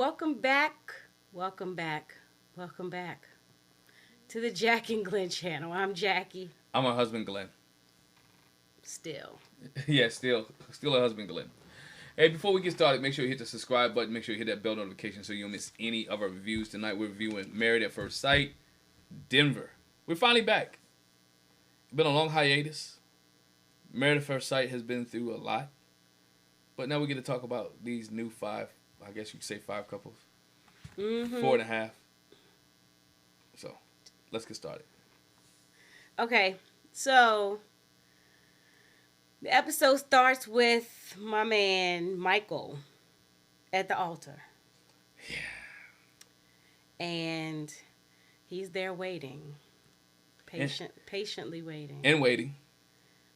welcome back. Welcome back. Welcome back to the Jack and Glenn channel. I'm Jackie. I'm her husband, Glenn. Still. Yeah, still a husband, Glenn. Hey, before we get started, make sure you hit the subscribe button. Make sure you hit that bell notification so you don't miss any of our reviews. Tonight we're reviewing Married at First Sight, Denver. We're finally back. Been a long hiatus. Married at First Sight has been through a lot. But now we get to talk about these new five, I guess you could say five couples. Mm-hmm. 4.5. So, let's get started. Okay, so the episode starts with my man Michael at the altar. Yeah. And he's there waiting. Patiently waiting. And waiting.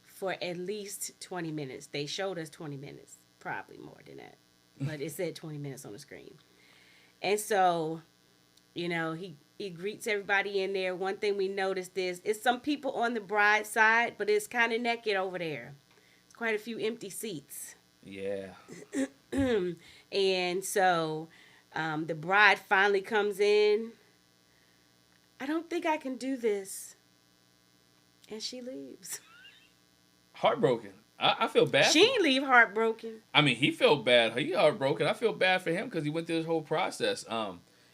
For at least 20 minutes. They showed us 20 minutes. Probably more than that. But it said 20 minutes on the screen. And so, he greets everybody in there. One thing we noticed is some people on the bride's side, but it's kind of naked over there. It's quite a few empty seats. Yeah. And so the bride finally comes in. I don't think I can do this. And she leaves. Heartbroken. I feel bad. She ain't leave heartbroken. I mean, he felt bad. He heartbroken. I feel bad for him because he went through this whole process.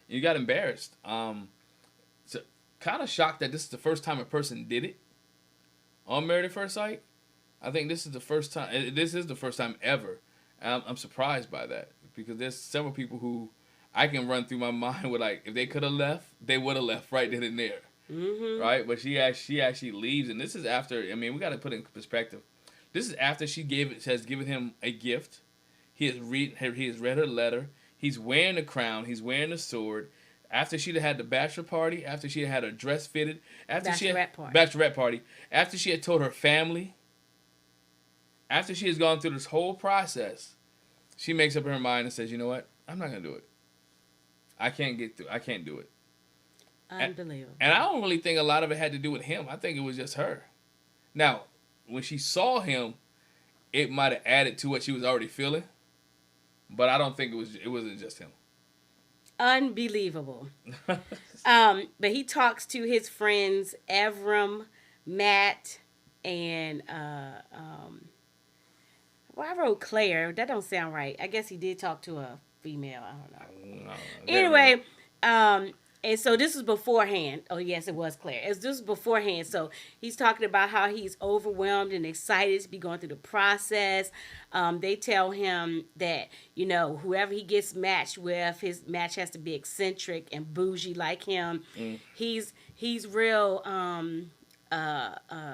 You got embarrassed. So kind of shocked that this is the first time a person did it on Married at First Sight. I think this is the first time. This is the first time ever. I'm surprised by that because there's several people who I can run through my mind with like if they could have left, they would have left right then and there. Mm-hmm. Right, but she actually leaves, and this is after. I mean, we got to put it in perspective. This is after she has given him a gift. He has read her letter. He's wearing the crown. He's wearing the sword. After she had the bachelor party, after she had her dress fitted, bachelorette party, after she had told her family, after she has gone through this whole process, she makes up her mind and says, "You know what? I'm not gonna do it. I can't get through. I can't do it." Unbelievable. And I don't really think a lot of it had to do with him. I think it was just her. Now, when she saw him, it might have added to what she was already feeling. But I don't think it wasn't just him. Unbelievable. But he talks to his friends Evram, Matt, and well, I wrote Claire. That don't sound right. I guess he did talk to a female. I don't know. Anyway, and so this was beforehand. Oh, yes, it was Claire. This was beforehand. So he's talking about how he's overwhelmed and excited to be going through the process. They tell him that, whoever he gets matched with, his match has to be eccentric and bougie like him. Mm. He's real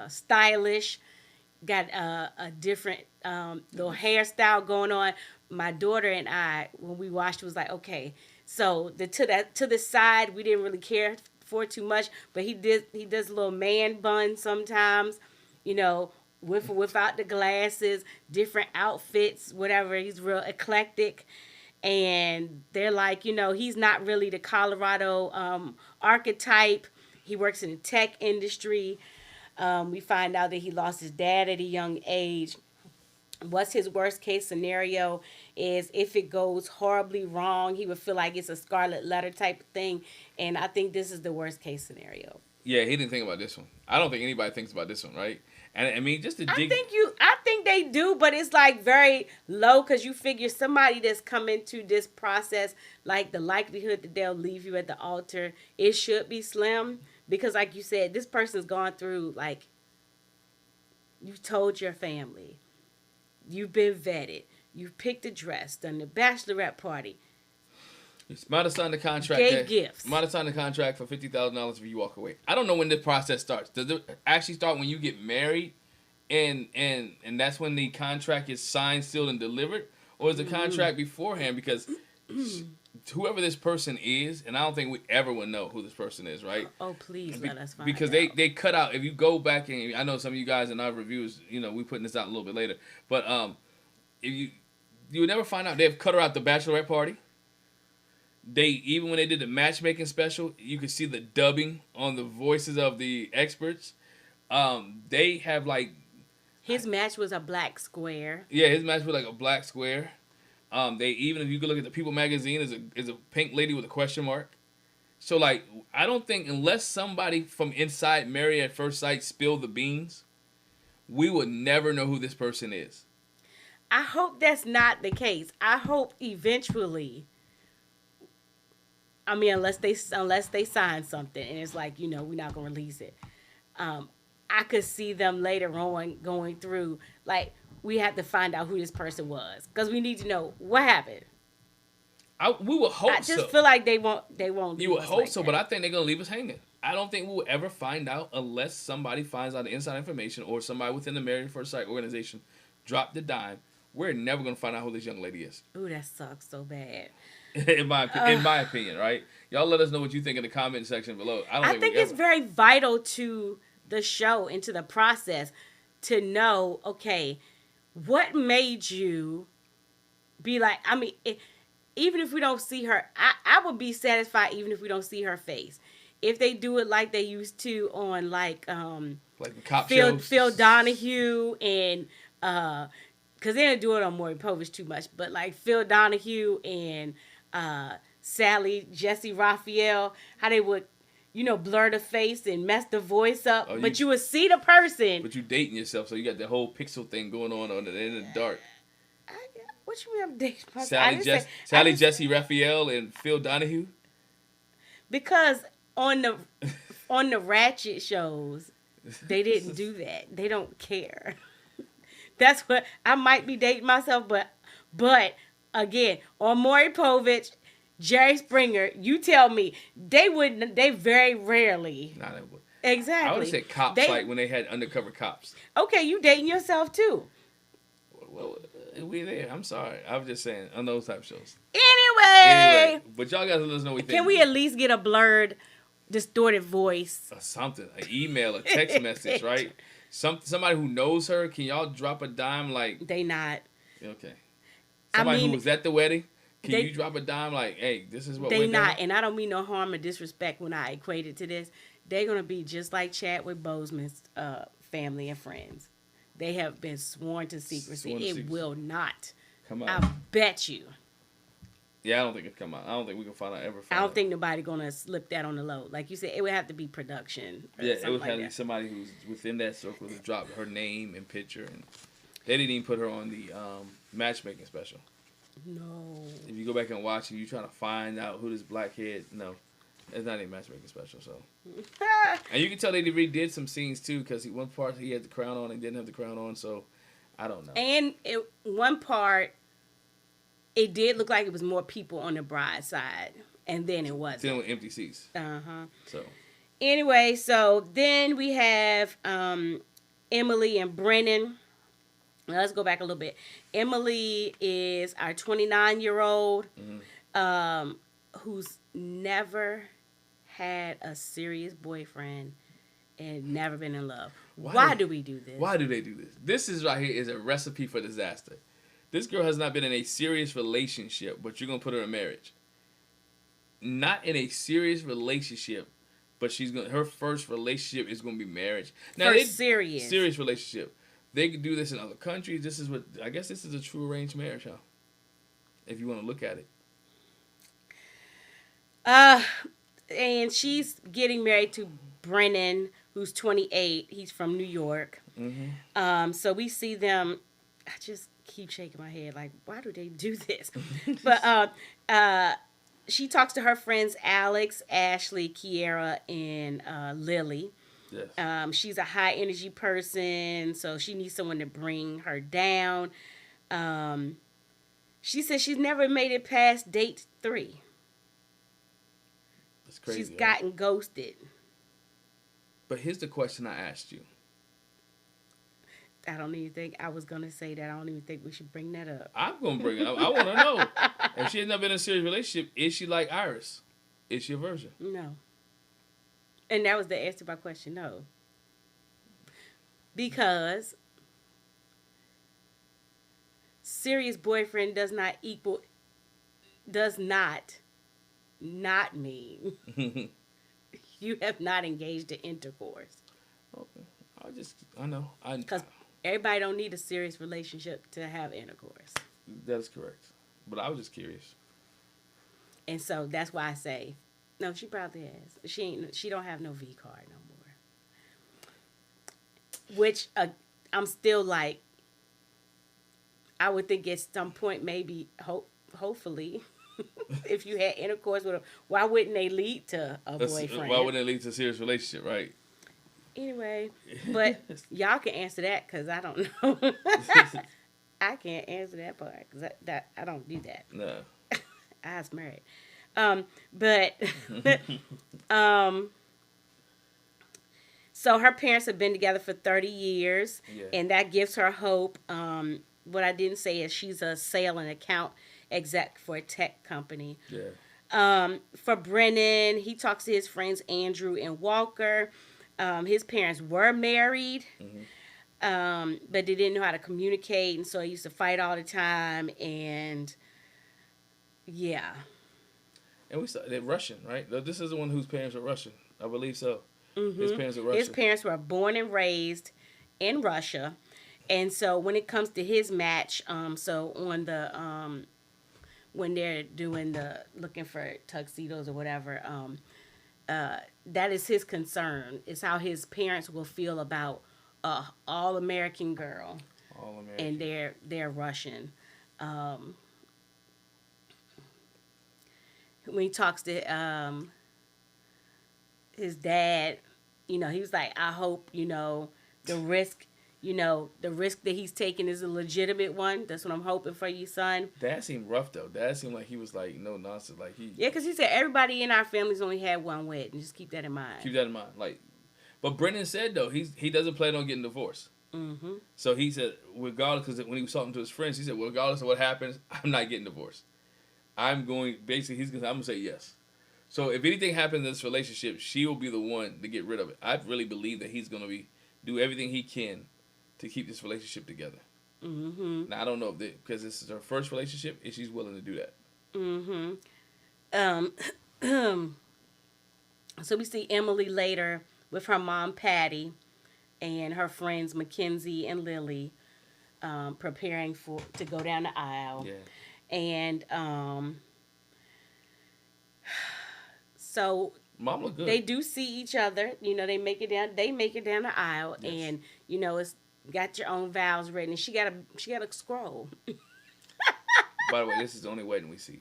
stylish, got a different little hairstyle going on. My daughter and I, when we watched, was like, okay. So to the side, we didn't really care for it too much, but he does a little man bun sometimes, with or without the glasses, different outfits, whatever. He's real eclectic, and they're like, he's not really the Colorado archetype. He works in the tech industry. We find out that he lost his dad at a young age. What's his worst case scenario is if it goes horribly wrong, he would feel like it's a scarlet letter type of thing. And I think this is the worst case scenario. Yeah, he didn't think about this one. I don't think anybody thinks about this one, right? And I mean, just to dig. I think they do, but it's like very low because you figure somebody that's come into this process, like the likelihood that they'll leave you at the altar, it should be slim. Because like you said, this person's gone through, like, you've told your family. You've been vetted. You've picked a dress, done the bachelorette party. You might have signed the contract. Gave gifts. Might have signed the contract for $50,000 if you walk away. I don't know when this process starts. Does it actually start when you get married, and that's when the contract is signed, sealed, and delivered, or is the contract beforehand? Because whoever this person is, and I don't think we ever will know who this person is, right? Oh, please let us find because out. they cut out. If you go back and I know some of you guys in our reviews, we putting this out a little bit later, but if you would never find out they've cut her out the bachelorette party. Even when they did the matchmaking special, you could see the dubbing on the voices of the experts. They have like his match was a black square. Yeah, his match was like a black square. They even if you could look at the People magazine, is a pink lady with a question mark. So like, I don't think unless somebody from inside Married at First Sight spilled the beans, we would never know who this person is. I hope that's not the case. I hope eventually. I mean, unless they sign something and it's like, we're not gonna release it. I could see them later on going through like we have to find out who this person was because we need to know what happened. We would hope so. I just feel like they won't. You would hope like so, that. but I think they're gonna leave us hanging. I don't think we'll ever find out unless somebody finds out the inside information or somebody within the Married at First Sight organization dropped the dime. We're never gonna find out who this young lady is. Ooh, that sucks so bad. in my opinion, right? Y'all let us know what you think in the comment section below. I think it's very vital to the show and to the process to know, okay, what made you be like, I mean, even if we don't see her, I would be satisfied even if we don't see her face. If they do it like they used to on like the cop shows. Phil Donahue and because they didn't do it on Maury Povich too much, but like Phil Donahue and Sally Jesse Raphael, how they would blur the face and mess the voice up, but you would see the person. But you dating yourself, so you got the whole pixel thing going on in the dark. What you mean I'm dating myself? Sally Jesse Raphael and Phil Donahue? Because on the Ratchet shows, they didn't do that. They don't care. That's what I might be dating myself, but again, on Maury Povich, Jerry Springer, you tell me they very rarely. Nah, they would. Exactly. I would have said cops like when they had undercover cops. Okay, you dating yourself too. Well, we there. I'm sorry. I was just saying on those type of shows. Anyway, but y'all guys let us know what you think. Can we at least get a blurred, distorted voice? Or something, an email, a text message, right? Somebody who knows her. Can y'all drop a dime like? They not. Okay. Somebody who was at the wedding. Can you drop a dime like, hey, this is what they we're not, doing? and I don't mean no harm or disrespect when I equate it to this. They're gonna be just like Chadwick Boseman's family and friends. They have been sworn to secrecy. It will not come out. I bet you. Yeah, I don't think it come out. I don't think we can find out. I don't think nobody gonna slip that on the low. Like you said, it would have to be production. Yeah, it would have to be somebody who's within that circle to drop her name and picture, and they didn't even put her on the matchmaking special. No. If you go back and watch it, you trying to find out who this blackhead. No, it's not a matchmaking special. So, and you can tell they redid some scenes too, because one part he had the crown on and didn't have the crown on. So, I don't know. And one part, it did look like it was more people on the bride's side, and then it wasn't. Then with empty seats. So. Anyway, so then we have Emily and Brennan. Now let's go back a little bit. Emily is our 29-year-old who's never had a serious boyfriend and never been in love. Why do we do this? Why do they do this? This is right here is a recipe for disaster. This girl has not been in a serious relationship, but you're going to put her in marriage. Not in a serious relationship, but her first relationship is going to be marriage. Now, serious relationship. They could do this in other countries. This is a true arranged marriage, huh? If you want to look at it. And she's getting married to Brennan, who's 28. He's from New York. Mm-hmm. So we see them. I just keep shaking my head like, why do they do this? But she talks to her friends Alex, Ashley, Kiera, and Lily. Yes. She's a high energy person, so she needs someone to bring her down. She says she's never made it past date 3. That's crazy. She's gotten ghosted. But here's the question I asked you. I don't even think I was gonna say that. I don't even think we should bring that up. I'm gonna bring it up. I want to know if she has not been in a serious relationship. Is she like Iris? Is she a virgin? No. And that was the answer to my question, no. Because serious boyfriend does not mean you have not engaged in intercourse. Okay. I know. Because everybody don't need a serious relationship to have intercourse. That's correct. But I was just curious. And so that's why I say, no, she probably has. She don't have no V card no more. Which I'm still like, I would think at some point maybe hopefully if you had intercourse with them, why wouldn't they lead to a boyfriend? Why wouldn't it lead to a serious relationship, right? Anyway, but y'all can answer that because I don't know. I can't answer that part because I don't do that. No. I was married. But so her parents have been together for 30 years, and that gives her hope. What I didn't say is she's a sale and account exec for a tech company. Yeah. For Brennan, he talks to his friends Andrew and Walker. His parents were married, but they didn't know how to communicate, and so they used to fight all the time. And yeah. And we saw they're Russian, right? This is the one whose parents are Russian. I believe so. Mm-hmm. His parents are Russian. His parents were born and raised in Russia. And so when it comes to his match, so on the when they're doing the looking for tuxedos or whatever, that is his concern. It's how his parents will feel about all American girl. All American. And they're Russian. When he talks to his dad, he was like, I hope, the risk that he's taking is a legitimate one. That's what I'm hoping for you, son. Dad seemed rough, though. Dad seemed like he was like, no nonsense. Like Yeah, because he said everybody in our family's only had one wedding. Just keep that in mind. Keep that in mind. But Brennan said, though, he doesn't plan on getting divorced. Mm-hmm. So he said, regardless, because when he was talking to his friends, he said, regardless of what happens, I'm not getting divorced. I'm going to say yes. So if anything happens in this relationship, she will be the one to get rid of it. I really believe that he's going to do everything he can to keep this relationship together. Mm-hmm. Now, I don't know because this is her first relationship, if she's willing to do that. Mm-hmm. So we see Emily later with her mom, Patty, and her friends, Mackenzie and Lily, preparing to go down the aisle. Yeah. And so Mom look good. they do see each other. They make it down the aisle. Yes. And it's got your own vows written. And she got a scroll. By the way, this is the only wedding we see.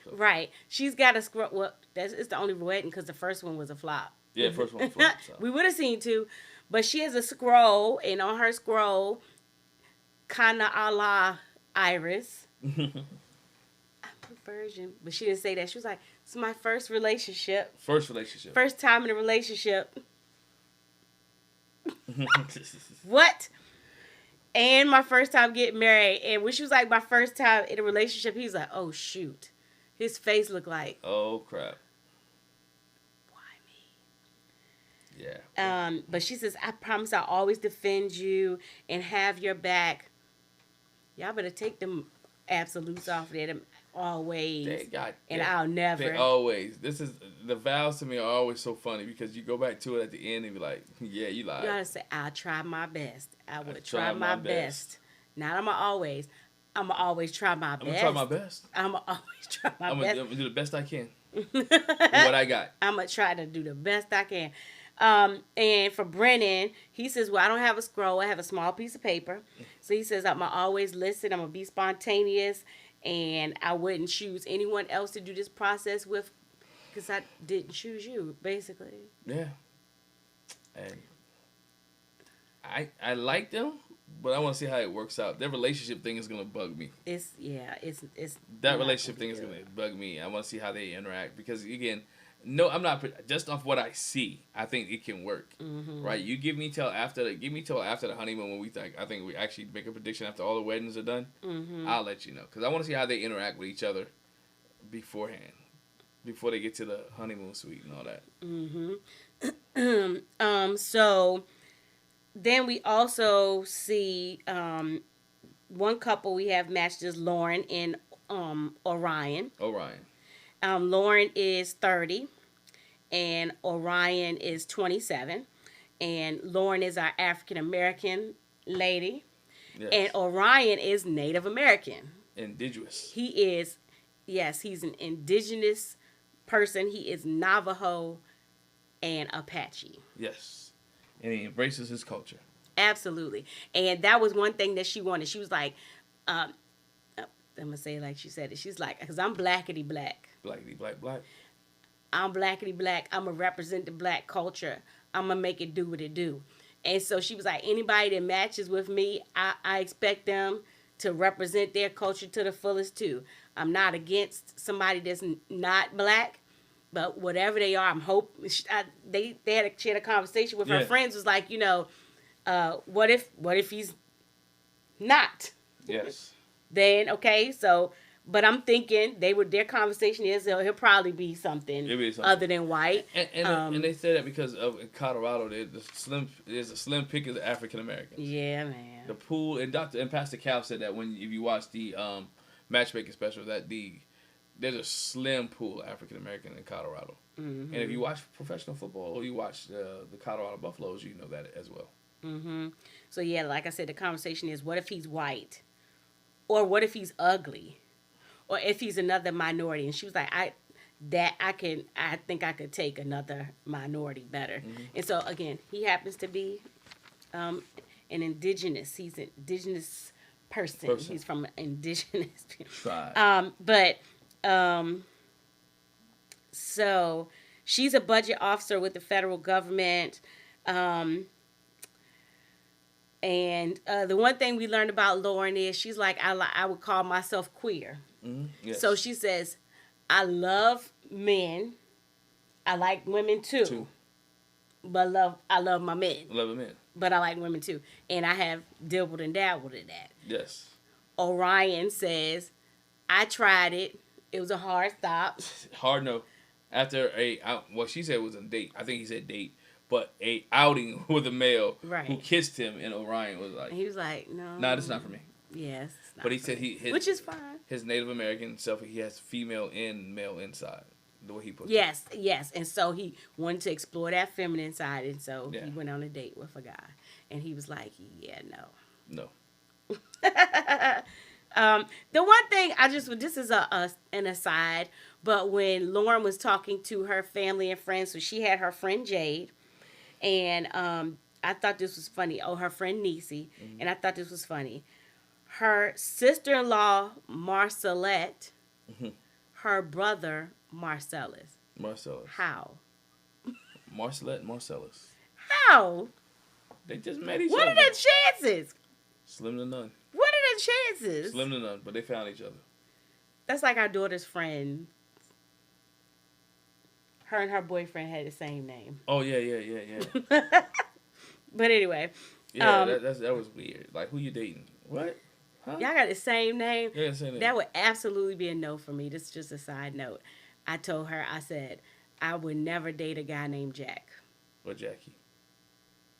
So. Right. She's got a scroll. Well, it's the only wedding because the first one was a flop. Yeah, first one was a flop. So. We would have seen two. But she has a scroll, and on her scroll, Kana Allah Iris. Version, but she didn't say that. She was like, "It's my first relationship. First relationship. First time in a relationship." What? And my first time getting married. And when she was like, "My first time in a relationship," he's like, "Oh shoot!" His face looked like, "Oh crap." Why me? Yeah. But she says, "I promise I'll always defend you and have your back." Y'all better take them absolutes off there. Them always. I'll never. They always. This is the vows to me are always so funny because you go back to it at the end and be like, yeah, you lied. You gotta say, I'll try my best. I would try my best. Not I'ma always try my best. I'm gonna try my best. I'ma always try my best. I'm gonna do the best I can. With what I got. I'm gonna try to do the best I can. And for Brennan, he says, well, I don't have a scroll. I have a small piece of paper. So he says, I'm gonna always listen. I'm gonna be spontaneous. And I wouldn't choose anyone else to do this process with because I didn't choose you, basically. Yeah. And I like them, but I want to see how it works out. Their relationship thing is going to bug me. It's that relationship thing is going to bug me. I want to see how they interact because, again, no, I'm not just off what I see. I think it can work, right? You give me till after the honeymoon when I think we actually make a prediction after all the weddings are done. I'll let you know because I want to see how they interact with each other beforehand, before they get to the honeymoon suite and all that. So then we also see one couple we have matched is Lauren and Orion. Lauren is 30, and Orion is 27, and Lauren is our African American lady, yes. And Orion is Native American. Indigenous. He is, yes, he's an indigenous person. He is Navajo and Apache. Yes. And he embraces his culture. Absolutely. And that was one thing that she wanted. She was like, I'm going to say it like she said it. She's like, because I'm blackity black. Blackity black black. I'm blackity black. I'm going to represent the black culture. I'm going to make it do what it do. And so she was like, anybody that matches with me, I expect them to represent their culture to the fullest too. I'm not against somebody that's not black, but whatever they are, I'm hoping. She had a conversation with her friends. Was like, what if he's not? Yes. Then okay, so. But I'm thinking their conversation is he'll probably be something other than white. And they say that because of in Colorado, there's a slim pick of African Americans. Yeah, man. The pool and Pastor Cal said that if you watch the matchmaking special there's a slim pool of African American in Colorado. Mm-hmm. And if you watch professional football or you watch the Colorado Buffaloes, you know that as well. Mm-hmm. So yeah, like I said, the conversation is what if he's white, or what if he's ugly. Or if he's another minority. And she was like, I think I could take another minority better. Mm-hmm. And so, again, he happens to be an indigenous. He's an indigenous person. He's from an indigenous tribe. So she's a budget officer with the federal government. And the one thing we learned about Lauren is she's like, I would call myself queer. Mm-hmm. Yes. So she says, I love men. I like women too. But I love my men. Love men. But I like women too. And I have dibbled and dabbled in that. Yes. Orion says, I tried it. It was a hard stop. Hard no. After what she said was a date. I think he said date. But a outing with a male who kissed him, and Orion was like... And he was like, no. Nah, this is not for me. Yes. But he said which is fine. His Native American self, he has female and male inside. The way he put it. Yes. And so he wanted to explore that feminine side. And so he went on a date with a guy. And he was like, yeah, no. The one thing this is an aside, but when Lauren was talking to her family and friends, so she had her friend Jade, and I thought this was funny. Oh, her friend Niecy, and I thought this was funny. Her sister-in-law Marcelette, her brother Marcellus. How? Marcelette and Marcellus. How? They just met each other. What are the chances? Slim to none. What are the chances? Slim to none, but they found each other. That's like our daughter's friend. Her and her boyfriend had the same name. Oh, yeah. But anyway. Yeah, that was weird. Like, who you dating? What? Huh? Y'all got the same name? Yeah, same name. That would absolutely be a no for me. This is just a side note. I told her, I said, I would never date a guy named Jack. Or Jackie.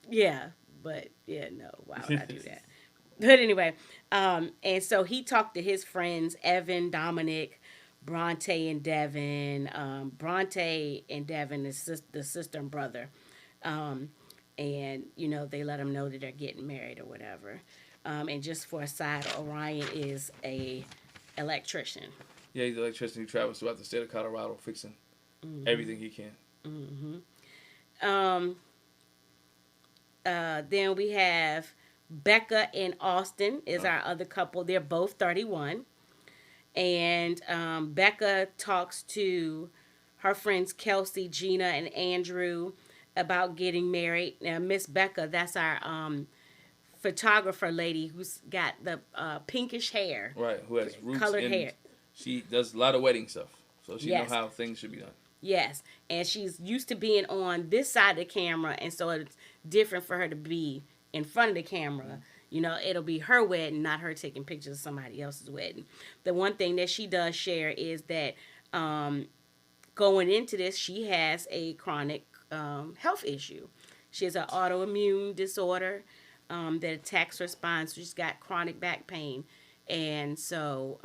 Yeah, but no. Why would I do that? But anyway, and so he talked to his friends, Evan, Dominic, Bronte, and Devin. Bronte and Devin is the sister and brother. And, they let him know that they're getting married or whatever. And just for a side, Orion is a electrician. Yeah, he's an electrician. He travels throughout the state of Colorado fixing everything he can. Then we have Becca and Austin is our other couple. They're both 31. And Becca talks to her friends Kelsey, Gina, and Andrew about getting married. Now, Miss Becca, that's our photographer lady who's got the pinkish hair. Right, who has roots colored hair. She does a lot of wedding stuff. So she knows how things should be done. Yes, and she's used to being on this side of the camera, and so it's different for her to be in front of the camera. It'll be her wedding, not her taking pictures of somebody else's wedding. The one thing that she does share is that going into this, she has a chronic health issue. She has an autoimmune disorder that attacks her spine, so she's got chronic back pain. And so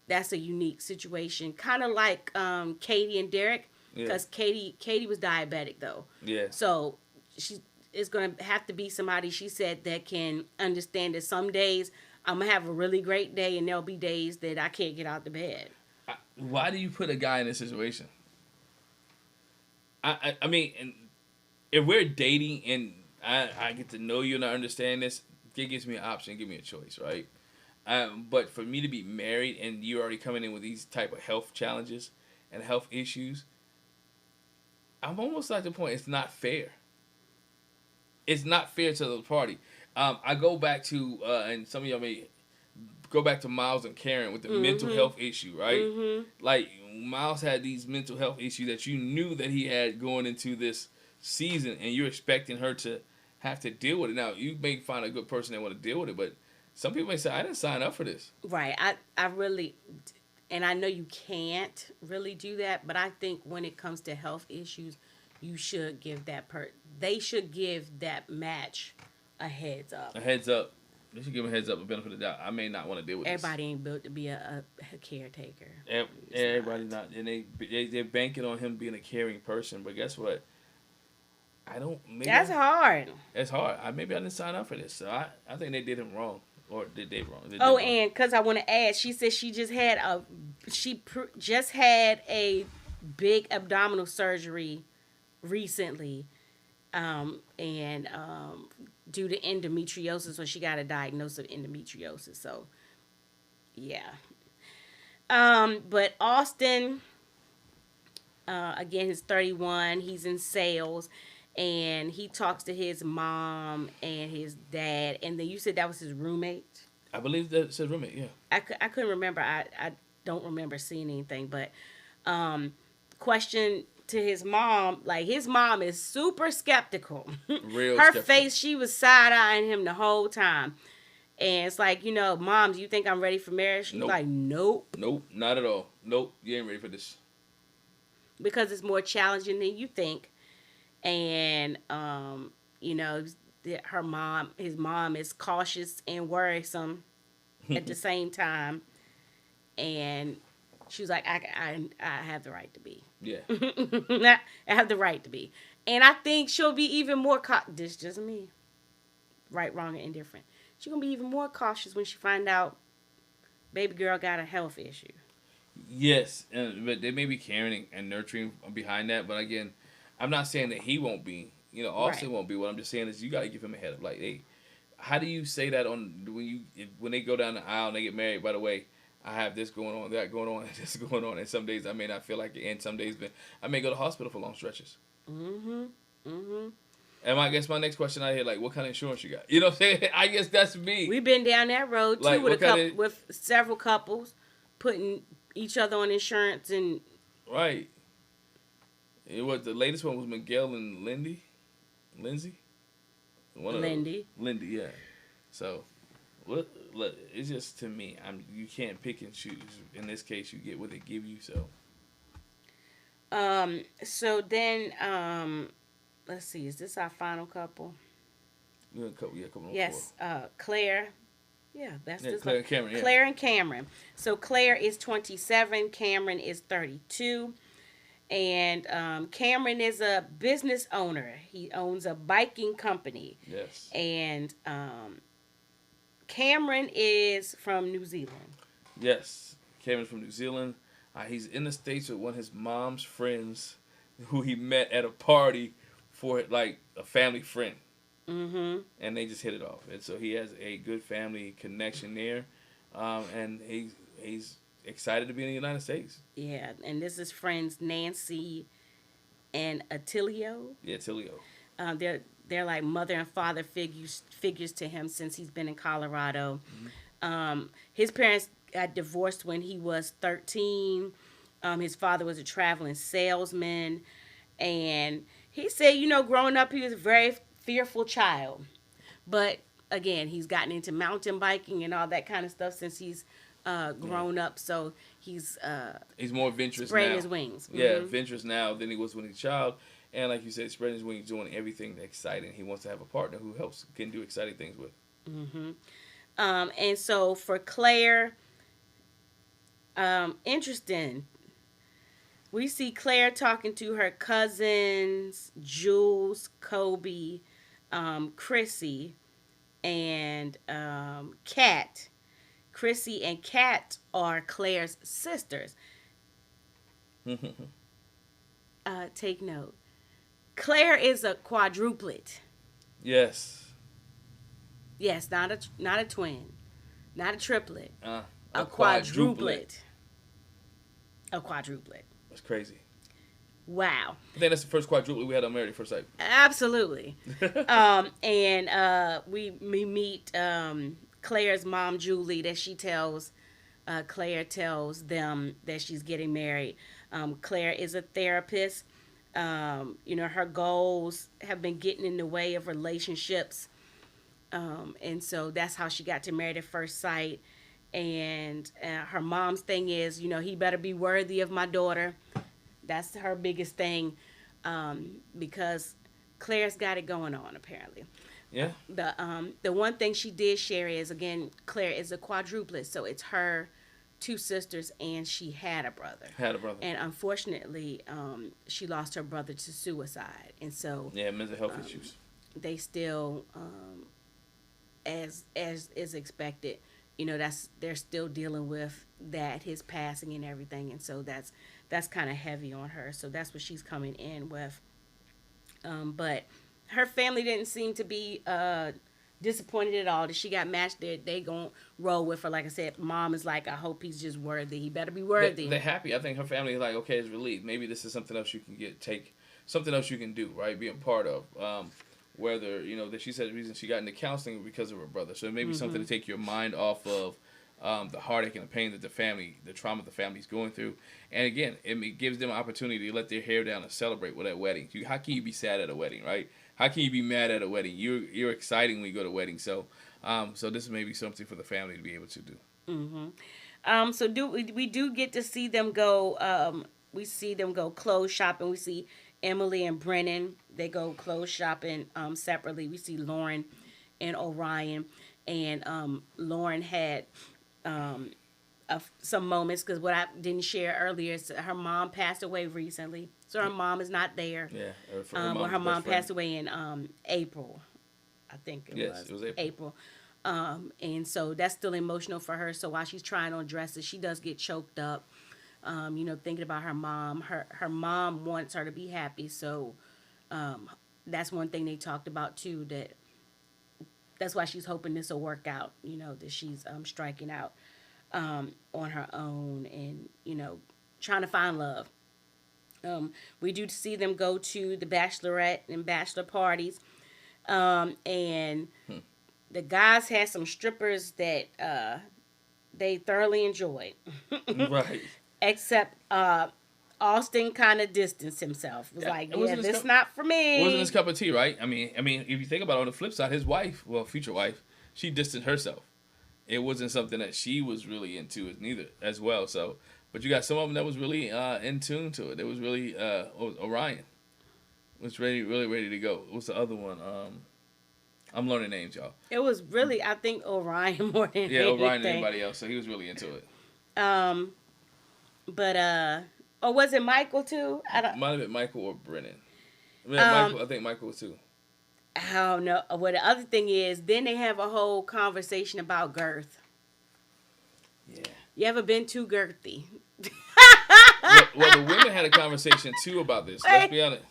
that's a unique situation, kind of like Katie and Derek, because Katie was diabetic, though. Yeah. So it's going to have to be somebody, she said, that can understand that some days I'm gonna have a really great day, and there'll be days that I can't get out the bed. Why do you put a guy in this situation? I mean, and if we're dating and I get to know you and I understand this, it gives me an option, give me a choice, right? But for me to be married and you're already coming in with these type of health challenges and health issues, I'm almost at the point it's not fair. It's not fair to the party. I go back to, and some of y'all may go back to Miles and Karen with the mental health issue, right? Like, Miles had these mental health issues that you knew that he had going into this season, and you're expecting her to have to deal with it. Now, you may find a good person that want to deal with it, but some people may say, I didn't sign up for this. Right. I really, and I know you can't really do that, but I think when it comes to health issues, you should give they should give that match a heads up. A heads up. They should give him a heads up, a benefit of the doubt. I may not want to deal with Everybody ain't built to be a caretaker. Everybody not. And they're banking on him being a caring person, but guess what? That's hard. It's hard. Maybe I didn't sign up for this, so I think they did him wrong. Or did they wrong? And because I want to add, she said she just had a big abdominal surgery recently, and due to endometriosis, so she got a diagnosis of endometriosis. So, yeah. But Austin, again, he's 31. He's in sales. And he talks to his mom and his dad. And then you said that was his roommate? I believe that said roommate, yeah. I couldn't remember. I don't remember seeing anything. But question to his mom. Like, his mom is super skeptical. Real Her skeptical. face, she was side-eyeing him the whole time. And it's like, Mom, do you think I'm ready for marriage? She's like, nope. Nope, not at all. Nope, you ain't ready for this. Because it's more challenging than you think. And his mom is cautious and worrisome at the same time, and she was like, I have the right to be. Yeah. I have the right to be. And I think she'll be even more this is just me, right, wrong, and indifferent. She's gonna be even more cautious when she find out baby girl got a health issue. Yes, but they may be caring and nurturing behind that, but again, I'm not saying that he won't be. Austin won't be. What I'm just saying is you got to give him a head up. Like, hey, how do you say that when they go down the aisle and they get married? By the way, I have this going on, that going on, and this going on. And some days I may not feel like it, and some days I may go to the hospital for long stretches. And I guess my next question I hear, like, what kind of insurance you got? You know what I'm saying? I guess that's me. We've been down that road too, like, with several couples putting each other on insurance and right. It was the latest one was Miguel and Lindsay. Lindy, yeah. So, it's just to me. You can't pick and choose. In this case, you get what they give you. So. So then, let's see. Is this our final couple? Yeah, couple. Yes. Claire. Yeah, that's this Claire and Cameron. Yeah. Claire and Cameron. So Claire is 27. Cameron is 32. And Cameron is a business owner. He owns a biking company. Yes. And Cameron is from New Zealand. Yes. Cameron's from New Zealand. He's in the States with one of his mom's friends who he met at a party for, like, a family friend. And they just hit it off. And so he has a good family connection there. And he's excited to be in the United States. Yeah, and this is friends Nancy and Attilio. Yeah, Attilio. They're like mother and father figures to him since he's been in Colorado. His parents got divorced when he was 13. His father was a traveling salesman, and he said, growing up he was a very fearful child, but again, he's gotten into mountain biking and all that kind of stuff since he's grown up, so he's more adventurous spreading now. his wings. Yeah, adventurous now than he was when he was a child. And like you said, spreading his wings, doing everything that's exciting. He wants to have a partner who can do exciting things with. And so for Claire, interesting. We see Claire talking to her cousins, Jules, Kobe, Chrissy, and Kat. Chrissy and Kat are Claire's sisters. Take note. Claire is a quadruplet. Yes. Yes, not a twin, not a triplet, A quadruplet. A quadruplet. That's crazy. Wow. I think that's the first quadruplet we had on Married at First Sight. Absolutely. And we meet Claire's mom, Julie, that she tells. Claire tells them that she's getting married. Claire is a therapist. Her goals have been getting in the way of relationships. And so that's how she got to Married at First Sight. And her mom's thing is, he better be worthy of my daughter. That's her biggest thing, because Claire's got it going on, apparently. Yeah. The one thing she did share is, again, Claire is a quadruplet, so it's her two sisters, and she had a brother. And unfortunately, she lost her brother to suicide, and so mental health issues. They still, as is expected, they're still dealing with that, his passing and everything, and so that's kind of heavy on her. So that's what she's coming in with. But her family didn't seem to be disappointed at all that she got matched. They gonna roll with her. Like I said, mom is like, I hope he's just worthy. He better be worthy. They're happy. I think her family is like, okay, it's relieved. Maybe this is something else you can something else you can do, right? Being part of. Whether, that she said the reason she got into counseling was because of her brother. So it may be something to take your mind off of the heartache and the pain that the trauma the family's going through. And again, it gives them an opportunity to let their hair down and celebrate with that wedding. How can you be sad at a wedding, right? How can you be mad at a wedding? You're exciting when you go to weddings. So so this may be something for the family to be able to do. So we do get to see them go. We see them go clothes shopping. We see Emily and Brennan. They go clothes shopping separately. We see Lauren and Orion, and Lauren had some moments, because what I didn't share earlier is her mom passed away recently, so her mom is not there. Her mom passed away in April, I think it was April. And so that's still emotional for her. So while she's trying on dresses, she does get choked up. Thinking about her mom. Her mom wants her to be happy, so that's one thing they talked about too. That's why she's hoping this will work out. That she's striking out on her own, and trying to find love. We do see them go to the bachelorette and bachelor parties, and the guys had some strippers that they thoroughly enjoyed. Right. Except Austin kind of distanced himself. Was like, this not for me. It wasn't his cup of tea, right? I mean, if you think about it, on the flip side, his wife, future wife, she distanced herself. It wasn't something that she was really into neither as well. So, but you got some of them that was really in tune to it. It was really Orion was really ready to go. What's the other one? I'm learning names, y'all. It was really, I think, Orion more than anything. Orion than anybody else. So he was really into it. Or was it Michael too? Might have been Michael or Brennan. I think Michael was too. I don't know. Well, the other thing is, then they have a whole conversation about girth. Yeah. You ever been too girthy? well, the women had a conversation too about this. Let's be honest.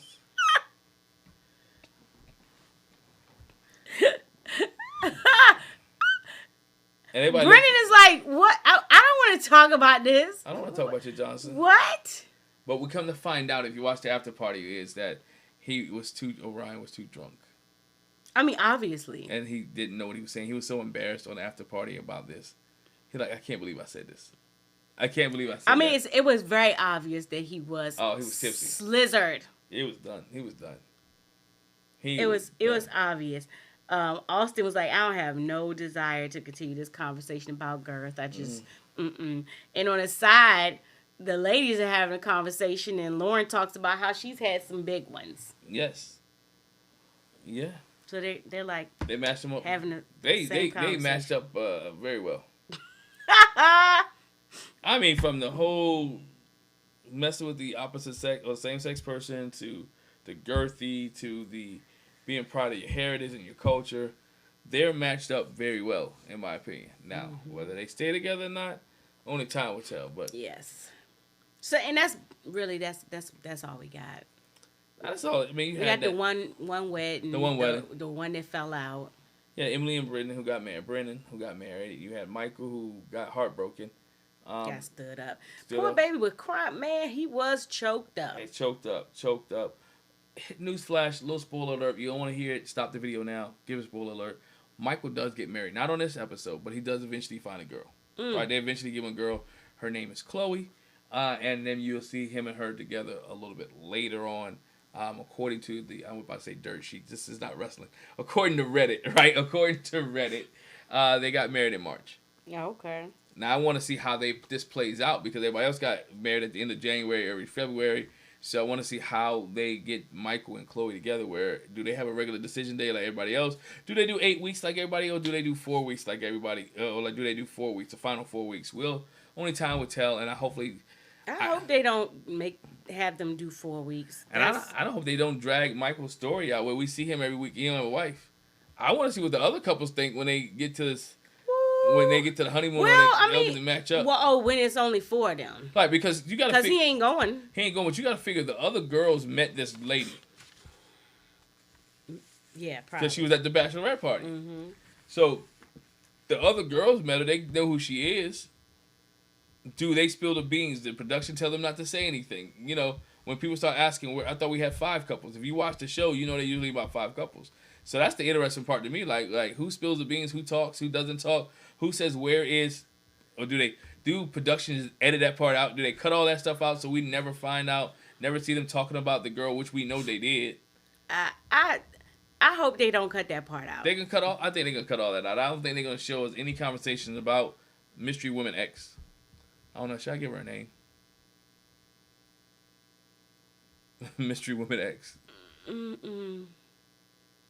Brennan is like, what? I don't want to talk about this. I don't want to talk about you, Johnson. What? But we come to find out, if you watch the after party, is that Orion was too drunk. I mean, obviously. And he didn't know what he was saying. He was so embarrassed on the after party about this. He's like, I can't believe I said this. I can't believe I said that. I mean, it was very obvious that he was. Oh, he was tipsy. Slizzard. It was done. He was done. It was obvious. Austin was like, I don't have no desire to continue this conversation about girth. I just, And on the side, the ladies are having a conversation, and Lauren talks about how she's had some big ones. Yes. Yeah. So they're like, they matched them up. Having They matched up very well. I mean, from the whole messing with the opposite sex or same sex person, to the girthy, to the being proud of your heritage and your culture. they're matched up very well, in my opinion. Now, whether they stay together or not, only time will tell. But yes. So, and that's really that's all we got. that's all. I mean, We got the one wedding, the one wedding, the one that fell out. Yeah, Emily and Brennan who got married. You had Michael who got heartbroken. Got stood up. Poor baby was crying. Man, he was choked up. Hey, choked up. Newsflash, little spoiler alert. You don't want to hear it, stop the video now. Give a spoiler alert. Michael does get married. Not on this episode, but he does eventually find a girl. Right? They eventually give him a girl. Her name is Chloe. And then you'll see him and her together a little bit later on. According to I'm about to say dirt sheet. This is not wrestling. According to Reddit, right? According to Reddit, they got married in March. Yeah, okay. Now I want to see how this plays out because everybody else got married at the end of January, early February. So I want to see how they get Michael and Chloe together. Where do they have a regular decision day like everybody else? Do they do 8 weeks like everybody else? Do they do 4 weeks like everybody? Or like do they do 4 weeks? The final 4 weeks? Only time will tell. And I hope they don't have them do 4 weeks. And I don't hope they don't drag Michael's story out where we see him every week. He don't have a wife. I want to see what the other couples think when they get to this. When they get to the honeymoon, they match up. Well, when it's only 4 of them. Right, because you got to. Because he ain't going. He ain't going, but you got to figure the other girls met this lady. Yeah, probably. Because she was at the bachelorette party. Mm-hmm. So the other girls met her. They know who she is. Do they spill the beans? Did production tell them not to say anything? You know, when people start asking, I thought we had 5 couples. If you watch the show, you know they usually about 5 couples. So that's the interesting part to me. Like who spills the beans? Who talks? Who doesn't talk? Who says where is? Or do production edit that part out? Do they cut all that stuff out so we never find out? Never see them talking about the girl, which we know they did. I hope they don't cut that part out. They can cut all. I think they can cut all that out. I don't think they're gonna show us any conversations about Mystery Woman X. I don't know. Should I give her a name? Mystery Woman X.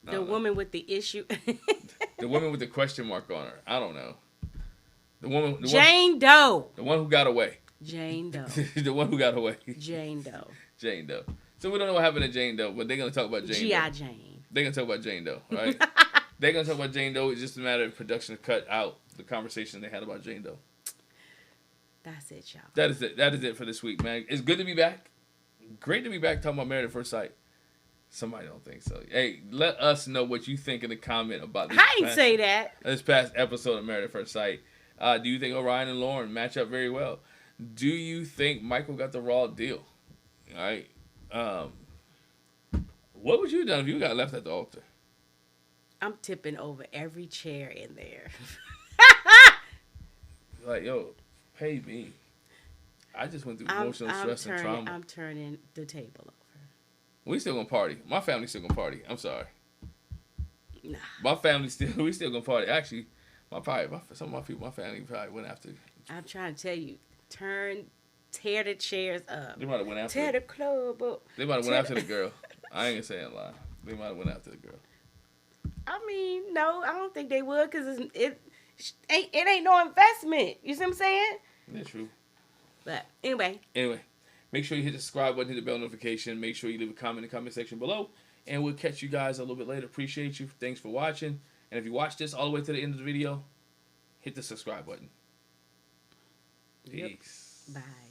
The woman with the issue. The woman with the question mark on her. I don't know. The woman. Jane Doe. The one who got away. Jane Doe. The one who got away. Jane Doe. Jane Doe. So we don't know what happened to Jane Doe, but they're going to talk about Jane Doe. G.I. Jane. They're going to talk about Jane Doe, right? They're going to talk about Jane Doe. It's just a matter of production to cut out the conversation they had about Jane Doe. That's it, y'all. That is it. That is it for this week, man. It's good to be back. Great to be back talking about Married at First Sight. Somebody don't think so. Hey, let us know what you think in the comment about this. I ain't say that. This past episode of Married at First Sight. Do you think Orion and Lauren match up very well? Do you think Michael got the raw deal? All right. What would you have done if you got left at the altar? I'm tipping over every chair in there. Like, yo, pay me. I just went through emotional stress and trauma. I'm turning the table over. We still gonna party. My family still gonna party. I'm sorry. Nah. My family we still gonna party. Actually, some of my people, my family probably went after. I'm trying to tell you, tear the chairs up. They might have went after. Tear the club up. They might have went after the girl. I ain't gonna say a lie. They might have went after the girl. I mean, no, I don't think they would because it ain't no investment. You see what I'm saying? That's true. But anyway. Make sure you hit the subscribe button, hit the bell notification. Make sure you leave a comment in the comment section below. And we'll catch you guys a little bit later. Appreciate you. Thanks for watching. And if you watch this all the way to the end of the video, hit the subscribe button. Peace. Yep. Bye.